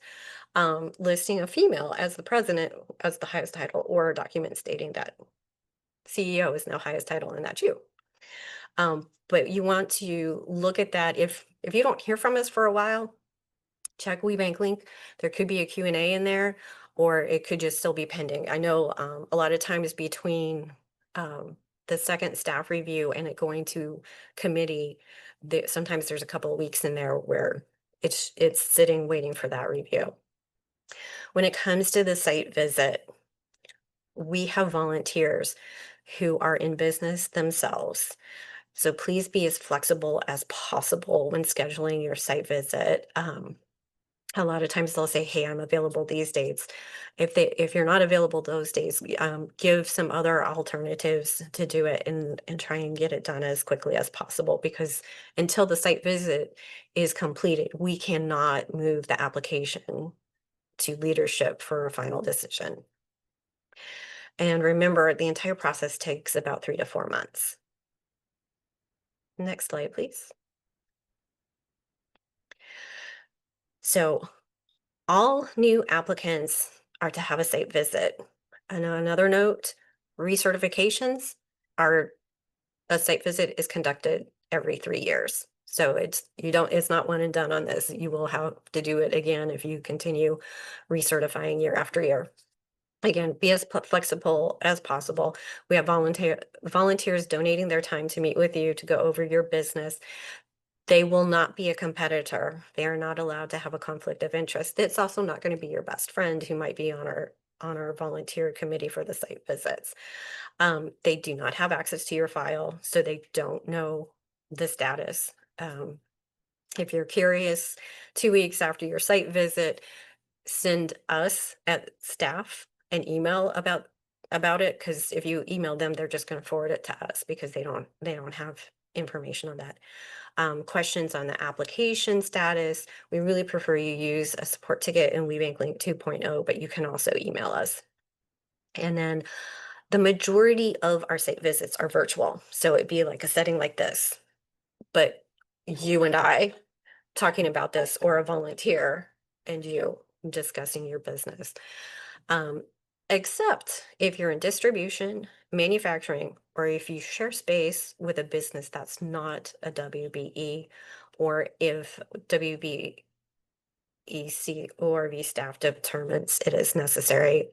listing a female as the president as the highest title, or a document stating that CEO is now highest title and that's you. But you want to look at that. If you don't hear from us for a while, check WeBank Link. There could be a Q&A in there, or it could just still be pending. I know a lot of times between the second staff review and it going to committee, sometimes there's a couple of weeks in there where it's sitting waiting for that review. When it comes to the site visit, we have volunteers who are in business themselves. So please be as flexible as possible when scheduling your site visit. A lot of times they'll say, hey, I'm available these dates. If you're not available those days, give some other alternatives to do it, and try and get it done as quickly as possible, because until the site visit is completed, we cannot move the application to leadership for a final decision. And remember, the entire process takes about 3 to 4 months. Next slide, please. So all new applicants are to have a site visit. And on another note, recertifications are, a site visit is conducted every 3 years. So it's not one and done on this. You will have to do it again if you continue recertifying year after year. Again, be as flexible as possible. We have volunteers donating their time to meet with you to go over your business. They will not be a competitor. They are not allowed to have a conflict of interest. It's also not going to be your best friend who might be on our volunteer committee for the site visits. They do not have access to your file, so they don't know the status. If you're curious, 2 weeks after your site visit, send us at staff an email about it, because if you email them, they're just going to forward it to us because they don't have information on that. Questions on the application status, we really prefer you use a support ticket in WeBank Link 2.0, but you can also email us. And then the majority of our site visits are virtual. So it'd be like a setting like this, but you and I talking about this, or a volunteer and you discussing your business. Except if you're in distribution, manufacturing, or if you share space with a business that's not a WBE, or if WBEC ORV staff determines it is necessary.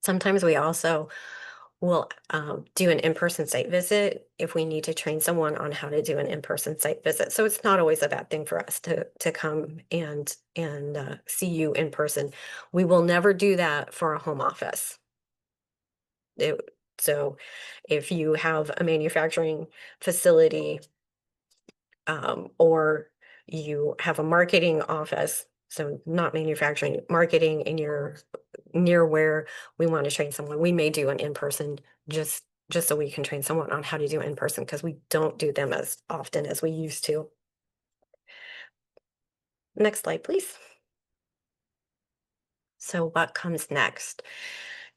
Sometimes we also will do an in-person site visit if we need to train someone on how to do an in-person site visit. So it's not always a bad thing for us to come and see you in person. We will never do that for a home office. So if you have a manufacturing facility, or you have a marketing office, so not manufacturing, marketing, and you're near where we want to train someone, we may do an in-person just so we can train someone on how to do in person, because we don't do them as often as we used to. Next slide, please. So what comes next?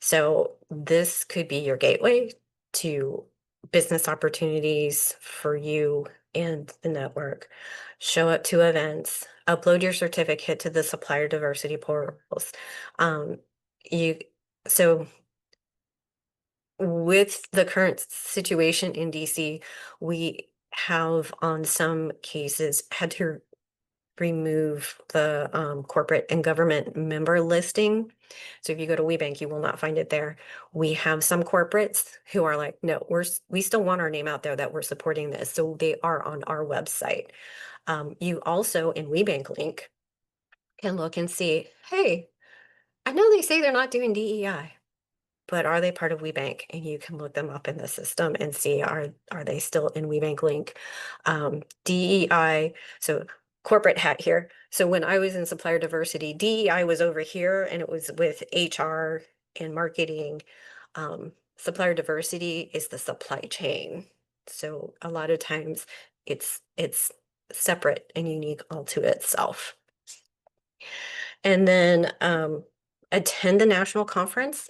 So this could be your gateway to business opportunities for you and the network. Show up to events, upload your certificate to the supplier diversity portals. Um, you so with the current situation in DC, we have on some cases had to remove the corporate and government member listing. So if you go to WeBank, you will not find it there. We have some corporates who are like, no, we still want our name out there that we're supporting this. So they are on our website. You also in WeBank link can look and see, hey, I know they say they're not doing DEI, but are they part of WeBank? And you can look them up in the system and see are they still in WeBank link? DEI, so corporate hat here. So when I was in supplier diversity, DEI was over here and it was with HR and marketing. Supplier diversity is the supply chain. So a lot of times it's separate and unique all to itself. And then attend the national conference.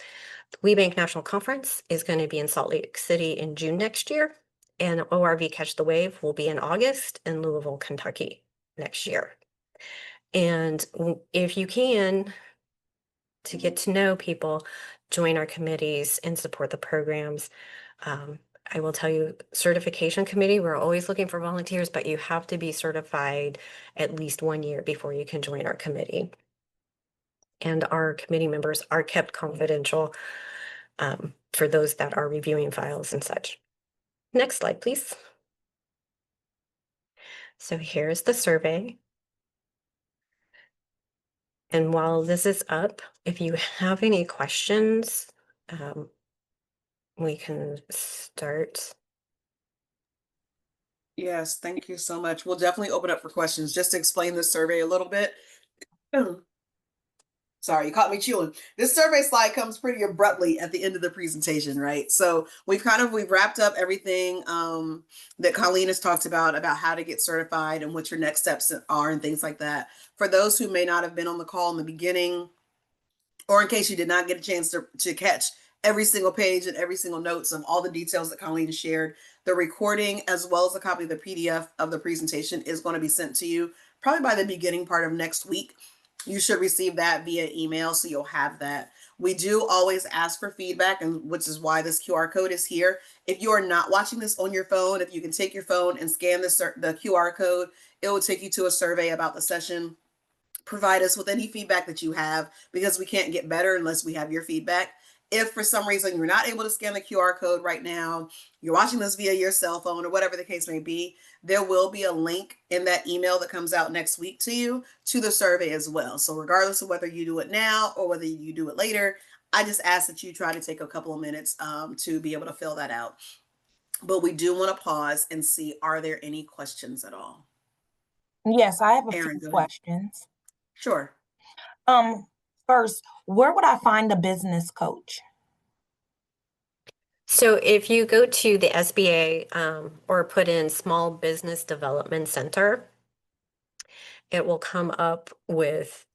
WeBank National Conference is going to be in Salt Lake City in June next year, and ORV Catch the Wave will be in August in Louisville, Kentucky next year. And if you can, to get to know people, join our committees and support the programs. I will tell you, certification committee, we're always looking for volunteers, but you have to be certified at least 1 year before you can join our committee. And our committee members are kept confidential for those that are reviewing files and such. Next slide, please. So here's the survey. And while this is up, if you have any questions, we can start. Yes, thank you so much. We'll definitely open up for questions. Just to explain the survey a little bit. Sorry, you caught me chewing. This survey slide comes pretty abruptly at the end of the presentation, right? So we've wrapped up everything that Colleen has talked about how to get certified and what your next steps are and things like that. For those who may not have been on the call in the beginning, or in case you did not get a chance to catch every single page and every single notes of all the details that Colleen shared, the recording as well as a copy of the PDF of the presentation is going to be sent to you probably by the beginning part of next week. You should receive that via email, so you'll have that. We do always ask for feedback, and which is why this QR code is here. If you are not watching this on your phone, if you can take your phone and scan the QR code, it will take you to a survey about the session. Provide us with any feedback that you have, because we can't get better unless we have your feedback. If for some reason you're not able to scan the QR code right now, you're watching this via your cell phone or whatever the case may be, there will be a link in that email that comes out next week to you to the survey as well. So regardless of whether you do it now or whether you do it later, I just ask that you try to take a couple of minutes to be able to fill that out. But we do want to pause and see, are there any questions at all? Yes, I have a Aaron, few go ahead. questions. Sure. First, where would I find a business coach? So if you go to the SBA or put in Small Business Development Center, it will come up with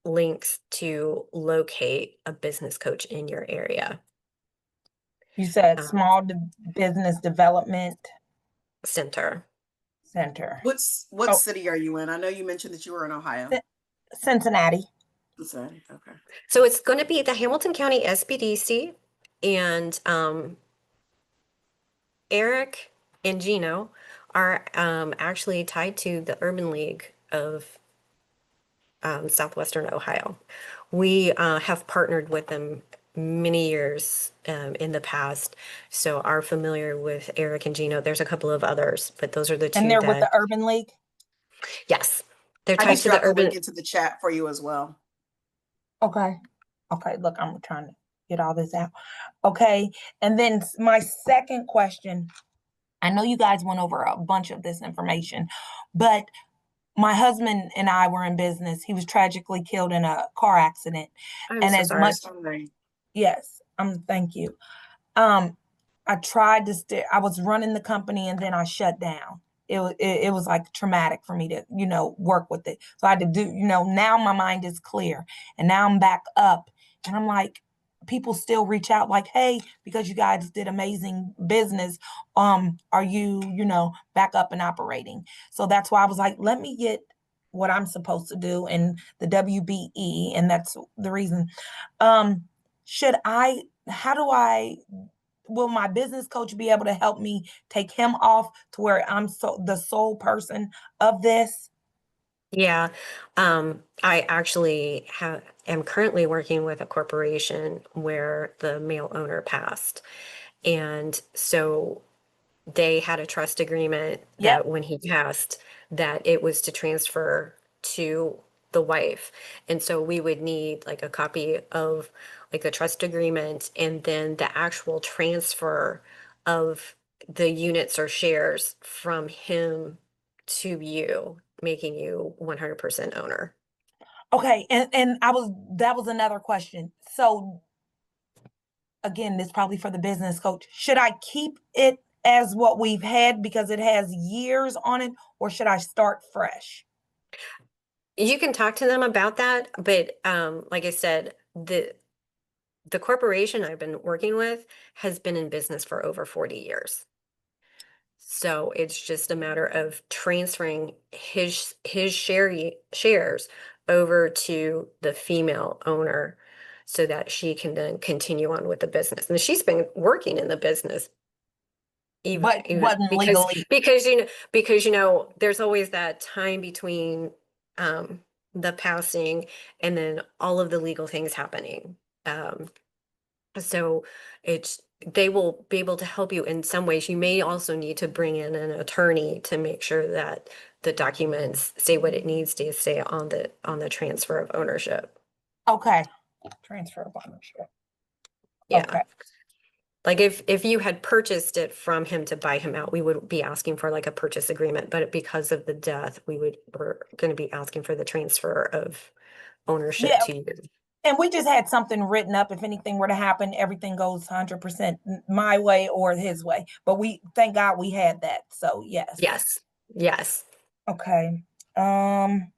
links to locate a business coach in your area. You said Business Development Center. Center. What city are you in? I know you mentioned that you were in Ohio. Cincinnati. Cincinnati, okay. So it's going to be the Hamilton County SBDC, and Eric and Gino are actually tied to the Urban League of Southwestern Ohio. We have partnered with them many years in the past, so are familiar with Eric and Gino. There's a couple of others, but those are the two. And they're with the Urban League? Yes, they're I tied just to the dropped the Urban. link into the chat for you as well. Okay. Okay, look, I'm trying to get all this out. Okay, and then my second question, I know you guys went over a bunch of this information, but my husband and I were in business. He was tragically killed in a car accident. I'm And so as sorry. much, yes, thank you. I tried to I was running the company and then I shut down. It was like traumatic for me to, work with it. So I had to do, now my mind is clear and now I'm back up and I'm like, people still reach out like, hey, because you guys did amazing business, are you, back up and operating? So that's why I was like, let me get what I'm supposed to do in the WBE, and that's the reason. Um, should I, how do I, will my business coach be able to help me take him off to where I'm the sole person of this? Yeah, I actually am currently working with a corporation where the male owner passed. And so they had a trust agreement Yep. that when he passed, that it was to transfer to the wife. And so we would need like a copy of like the trust agreement and then the actual transfer of the units or shares from him to you, making you 100% owner. Okay, and that was another question. So again, this probably for the business coach. Should I keep it as what we've had because it has years on it, or should I start fresh? You can talk to them about that, but like I said, the corporation I've been working with has been in business for over 40 years. So it's just a matter of transferring his shares over to the female owner so that she can then continue on with the business. And she's been working in the business But even wasn't legally. because there's always that time between the passing and then all of the legal things happening. Um, so it's they will be able to help you in some ways. You may also need to bring in an attorney to make sure that the documents say what it needs to say on the transfer of ownership. Okay. Transfer of ownership. Yeah. Okay. Like if you had purchased it from him to buy him out, we would be asking for like a purchase agreement, but because of the death, we're going to be asking for the transfer of ownership Yeah, to you. and we just had something written up. If anything were to happen, everything goes 100% my way or his way. But we thank God we had that. So yes. Yes. Yes. Okay. Um,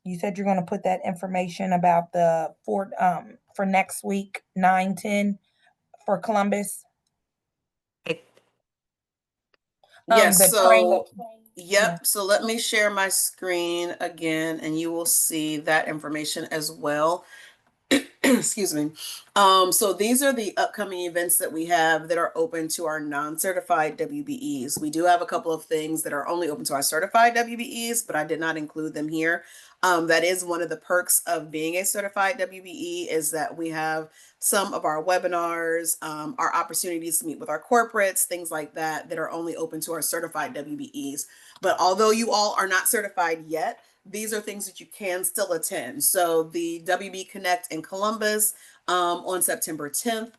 you said you're going to put that information about the for next week 9-10 for Columbus. I, Yes, The training. so Yeah. yep. So let me share my screen again and you will see that information as well. Excuse me. So these are the upcoming events that we have that are open to our non-certified WBEs. We do have a couple of things that are only open to our certified WBEs, but I did not include them here. That is one of the perks of being a certified WBE is that we have some of our webinars, our opportunities to meet with our corporates, things like that, that are only open to our certified WBEs. But although you all are not certified yet, these are things that you can still attend. So the WB Connect in Columbus on September 10th,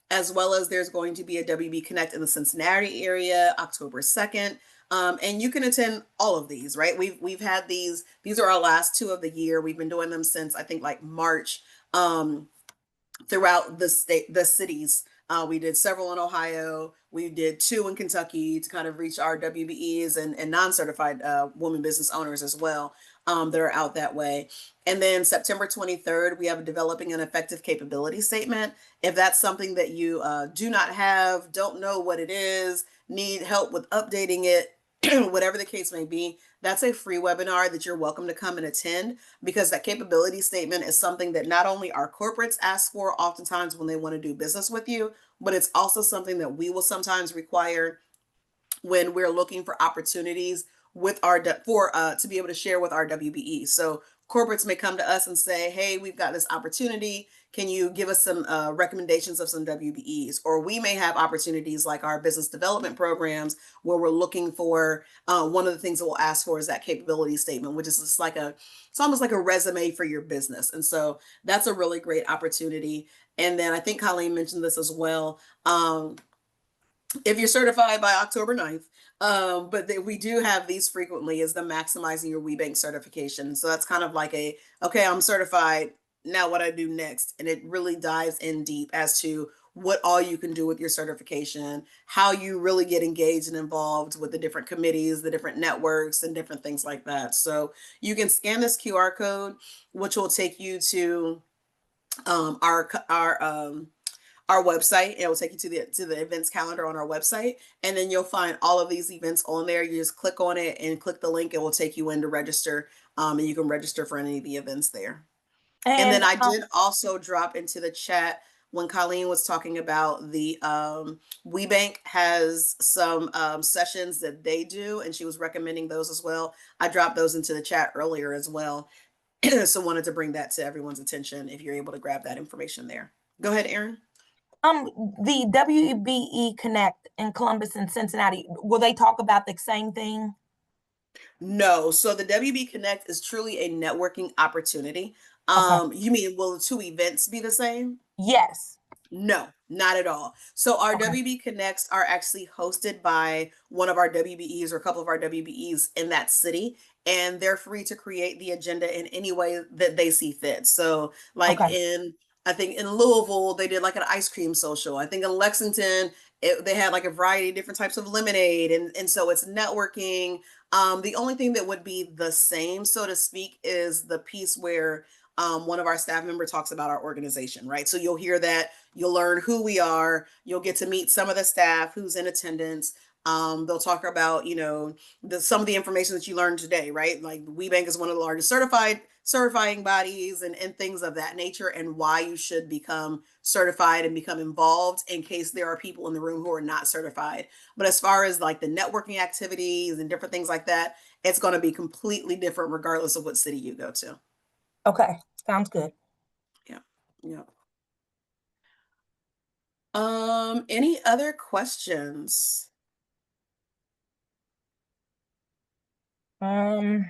as well as there's going to be a WB Connect in the Cincinnati area October 2nd. And you can attend all of these, right? We've had these are our last two of the year. We've been doing them since I think like March. Throughout the cities. We did several in Ohio. We did two in Kentucky to kind of reach our WBEs and non-certified women business owners as well that are out that way. And then September 23rd, we have a developing an effective capability statement. If that's something that you do not have, don't know what it is, need help with updating it, whatever the case may be, that's a free webinar that you're welcome to come and attend because that capability statement is something that not only our corporates ask for oftentimes when they want to do business with you, but it's also something that we will sometimes require when we're looking for opportunities with our to be able to share with our WBE. So corporates may come to us and say, hey, we've got this opportunity. Can you give us some recommendations of some WBEs? Or we may have opportunities like our business development programs where we're looking for one of the things that we'll ask for is that capability statement, which is just like it's almost like a resume for your business. And so that's a really great opportunity. And then I think Colleen mentioned this as well. If you're certified by October 9th, but we do have these frequently is the maximizing your WeBank certification. So that's kind of like okay, I'm certified. Now what I do next. And it really dives in deep as to what all you can do with your certification, how you really get engaged and involved with the different committees, the different networks and different things like that. So you can scan this QR code, which will take you to our website. It will take you to the events calendar on our website, and then you'll find all of these events on there. You just click on it and click the link. It will take you in to register, and you can register for any of the events there. And then And I did also drop into the chat when Colleen was talking about the WeBank has some sessions that they do, and she was recommending those as well. I dropped those into the chat earlier as well. So wanted to bring that to everyone's attention if you're able to grab that information there. Go ahead, Erin. the WBE Connect in Columbus and Cincinnati, will they talk about the same thing? No, so the WB Connect is truly a networking opportunity. Okay. You mean will the two events be the same? Yes. No, not at all. So our Okay. WB Connects are actually hosted by one of our WBEs or a couple of our WBEs in that city, and they're free to create the agenda in any way that they see fit. So, like Okay. I think in Louisville, they did like an ice cream social. I think in Lexington, they had like a variety of different types of lemonade, and so it's networking. The only thing that would be the same, so to speak, is the piece where one of our staff member talks about our organization, right? So you'll hear that, you'll learn who we are, you'll get to meet some of the staff who's in attendance. They'll talk about, some of the information that you learned today, right? Like WeBank is one of the largest certifying bodies and things of that nature, and why you should become certified and become involved in case there are people in the room who are not certified. But as far as like the networking activities and different things like that, it's going to be completely different regardless of what city you go to. Okay. Sounds good. Yeah. Yeah. Any other questions? Um,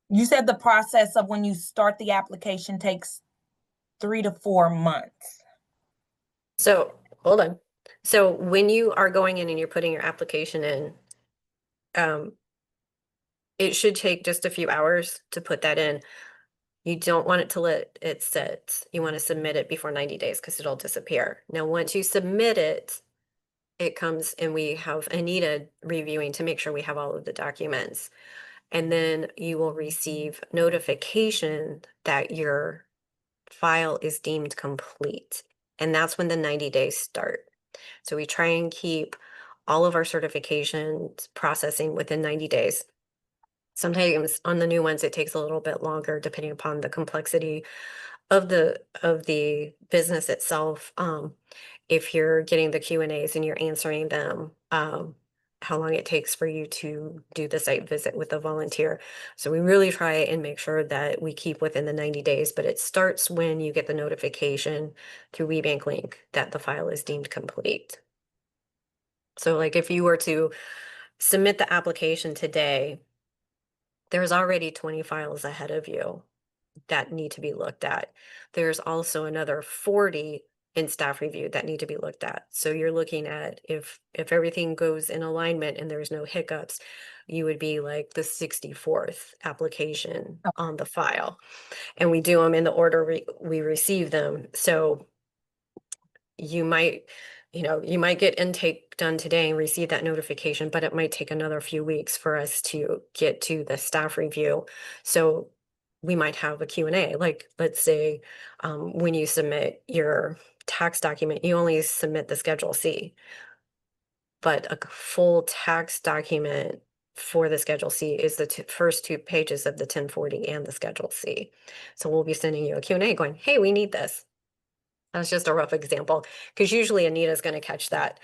you said the process of when you start the application takes 3 to 4 months. So hold on. So when you are going in and you're putting your application in, it should take just a few hours to put that in. You don't want it to let it sit. You want to submit it before 90 days because it'll disappear. Now, once you submit it, it comes and we have Anita reviewing to make sure we have all of the documents. And then you will receive notification that your file is deemed complete. And that's when the 90 days start. So we try and keep all of our certifications processing within 90 days. Sometimes on the new ones, it takes a little bit longer depending upon the complexity of the business itself. If you're getting the Q&As and you're answering them, how long it takes for you to do the site visit with a volunteer. So we really try and make sure that we keep within the 90 days, but it starts when you get the notification through WeBank link that the file is deemed complete. So like if you were to submit the application today, there's already 20 files ahead of you that need to be looked at. There's also another 40 in staff review that need to be looked at. So you're looking at if everything goes in alignment and there's no hiccups, you would be like the 64th application on the file. And we do them in the order we receive them. So you might get intake done today and receive that notification, but it might take another few weeks for us to get to the staff review. So we might have a Q&A. Like, let's say when you submit your tax document, you only submit the Schedule C, but a full tax document for the Schedule C is the first 2 pages of the 1040 and the Schedule C. So we'll be sending you a Q&A going, hey, we need this. That's just a rough example, because usually Anita's going to catch that.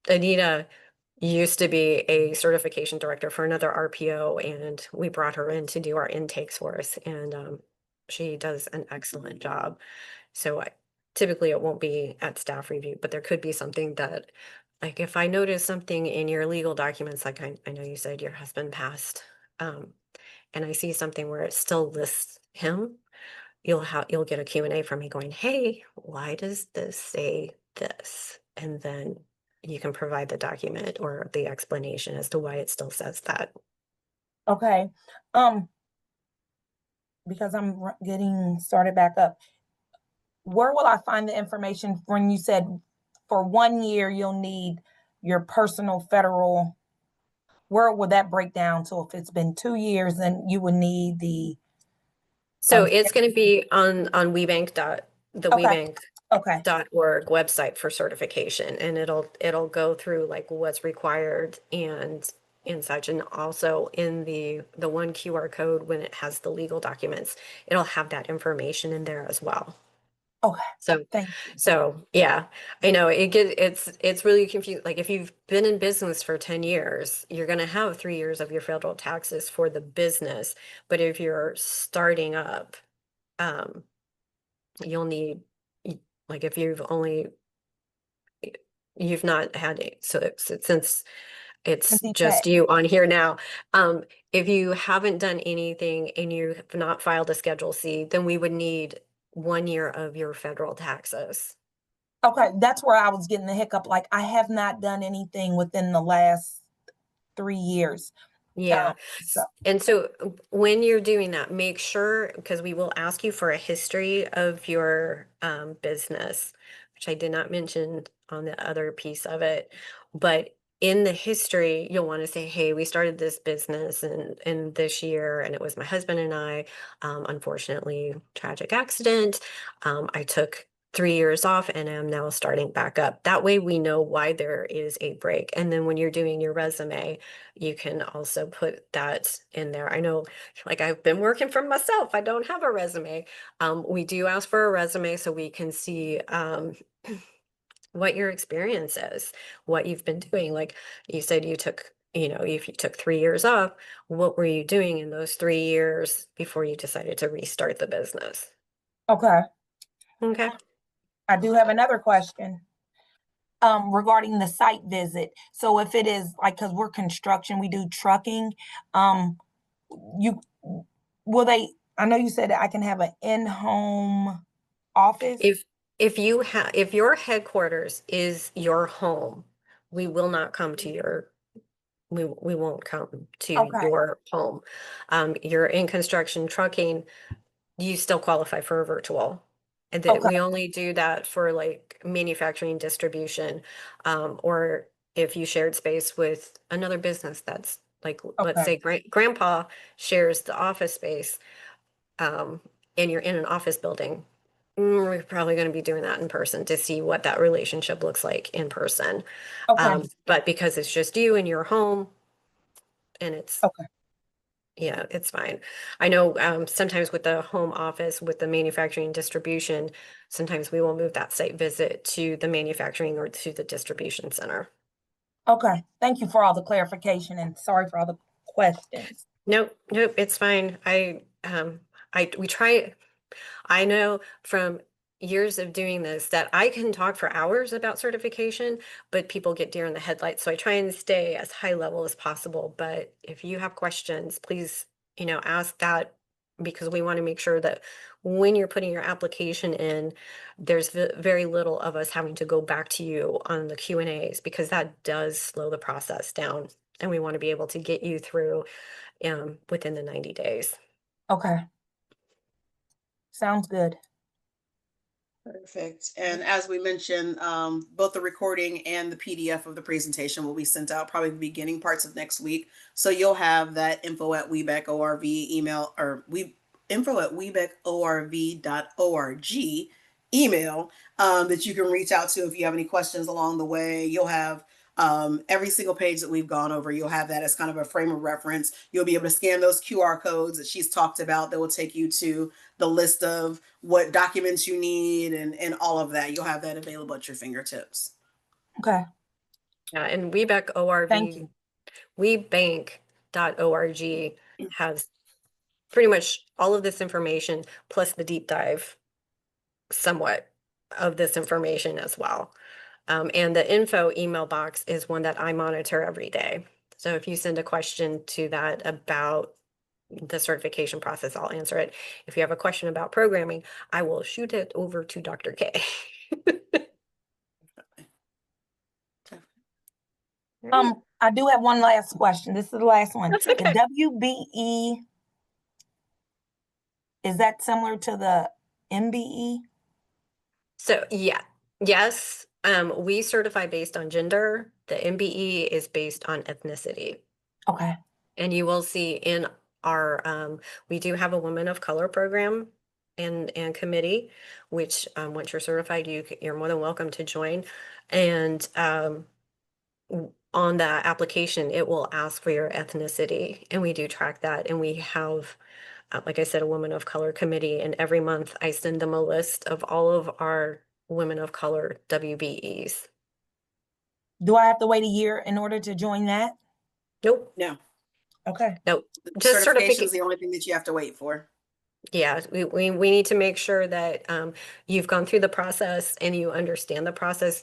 Anita used to be a certification director for another RPO, and we brought her in to do our intakes for us, and she does an excellent job. So typically it won't be at staff review, but there could be something that, like if I notice something in your legal documents, like I know you said your husband passed, and I see something where it still lists him, you'll get a Q&A from me going, hey, why does this say this? And then you can provide the document or the explanation as to why it still says that. Okay. Because I'm getting started back up. Where will I find the information when you said for 1 year you'll need your personal federal? Where would that break down to? If it's been 2 years, then you would need the So it's going to be on the Okay. Okay. WeBank.org website for certification, and it'll go through like what's required and such, and also in the one QR code when it has the legal documents, it'll have that information in there as well. Okay. So Thank you. so yeah, I know it's really confusing. Like if you've been in business for 10 years, you're going to have 3 years of your federal taxes for the business. But if you're starting up, um, you'll need like if you've not had it, since it's Cynthia just you on here now, if you haven't done anything and you have not filed a Schedule C, then we would need 1 year of your federal taxes. Okay, that's where I was getting the hiccup. Like, I have not done anything within the last 3 years. Yeah. So, And so when you're doing that, make sure, because we will ask you for a history of your business, which I did not mention on the other piece of it. But in the history, you'll want to say, hey, we started this business in this year, and it was my husband and I. Unfortunately, tragic accident. I took 3 years off and am now starting back up. That way we know why there is a break. And then when you're doing your resume, you can also put that in there. I know, like I've been working for myself. I don't have a resume. We do ask for a resume so we can see what your experience is, what you've been doing. Like you said, if you took 3 years off, what were you doing in those 3 years before you decided to restart the business? okay, Okay. I do have another question. Regarding the site visit. So if it is like, because we're construction, we do trucking, you will they, I know you said that I can have an in-home office. If if your headquarters is your home, we will not come to we won't come to Okay, your home. You're in construction trucking, you still qualify for a virtual. And that okay, we only do that for like manufacturing distribution, or if you shared space with another business that's like, let's okay, say grandpa shares the office space, um, and you're in an office building, we're probably going to be doing that in person to see what that relationship looks like in person. okay, But because it's just you in your home and okay, yeah, it's fine. I know sometimes with the home office, with the manufacturing distribution, sometimes we will move that site visit to the manufacturing or to the distribution center. okay. Thank you for all the clarification and sorry for all the questions. Nope, nope, it's fine. We try. I know from years of doing this that I can talk for hours about certification, but people get deer in the headlights. So I try and stay as high level as possible. But if you have questions, please, ask that, because we want to make sure that when you're putting your application in, there's very little of us having to go back to you on the Q&As, because that does slow the process down. And we want to be able to get you through within the 90 days. Okay, sounds good. Perfect. And as we mentioned, both the recording and the PDF of the presentation will be sent out probably the beginning parts of next week. So you'll have that info at WeBank ORV email, or info at webankorv.org email, that you can reach out to if you have any questions along the way. You'll have every single page that we've gone over, you'll have that as kind of a frame of reference. You'll be able to scan those QR codes that she's talked about that will take you to the list of what documents you need and all of that. You'll have that available at your fingertips. Okay, Yeah, and thank you. WeBank.org has pretty much all of this information plus the deep dive somewhat of this information as well. And the info email box is one that I monitor every day. So if you send a question to that about the certification process, I'll answer it. If you have a question about programming, I will shoot it over to Dr. K. I do have one last question. This is the last one. That's The okay. WBE, is that similar to the MBE? So yeah, yes, we certify based on gender. The MBE is based on ethnicity. Okay, And you will see in we do have a Women of Color program and committee, which once you're certified, you're more than welcome to join. And on the application, it will ask for your ethnicity, and we do track that. And we have, like I said, a Women of Color committee, and every month I send them a list of all of our Women of Color WBEs. Do I have to wait a year in order to join that? Nope, No, Okay. nope. the Just certification is the only thing that you have to wait for. Yeah, we need to make sure that you've gone through the process and you understand the process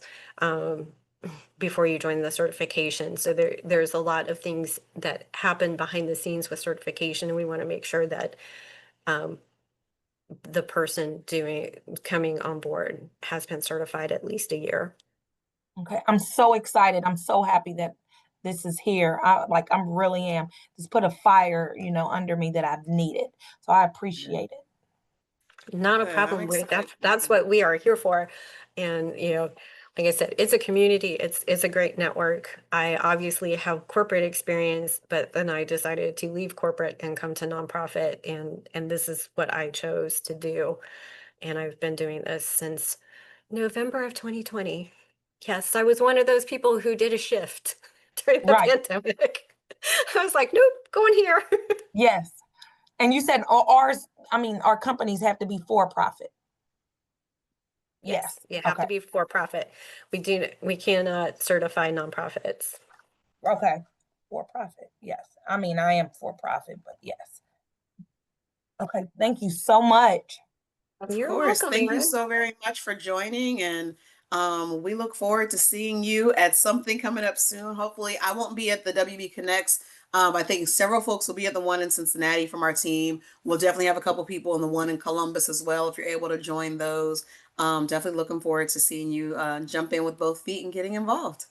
before you join the certification. So there's a lot of things that happen behind the scenes with certification, and we want to make sure that the person coming on board has been certified at least a year. Okay. I'm so excited. I'm so happy that this is here. I'm really am. Just put a fire, under me that I've needed. So I appreciate it. Not a Good. I'm problem. excited. That's what we are here for. And like I said, it's a community. It's a great network. I obviously have corporate experience, but then I decided to leave corporate and come to nonprofit, and this is what I chose to do. And I've been doing this since November of 2020. Yes, I was one of those people who did a shift during the Right. pandemic. I was like, nope, going here. Yes. And you said our companies have to be for profit. Yes. Yes, you have Okay. to be for profit. We cannot certify nonprofits. Okay. For profit. Yes. I am for profit, but yes. Okay. Thank you so much. Of You're course. welcome, Thank you Erin. so very much for joining. And we look forward to seeing you at something coming up soon. Hopefully, I won't be at the WB Connects. I think several folks will be at the one in Cincinnati from our team. We'll definitely have a couple people in the one in Columbus as well if you're able to join those. Definitely looking forward to seeing you jump in with both feet and getting involved.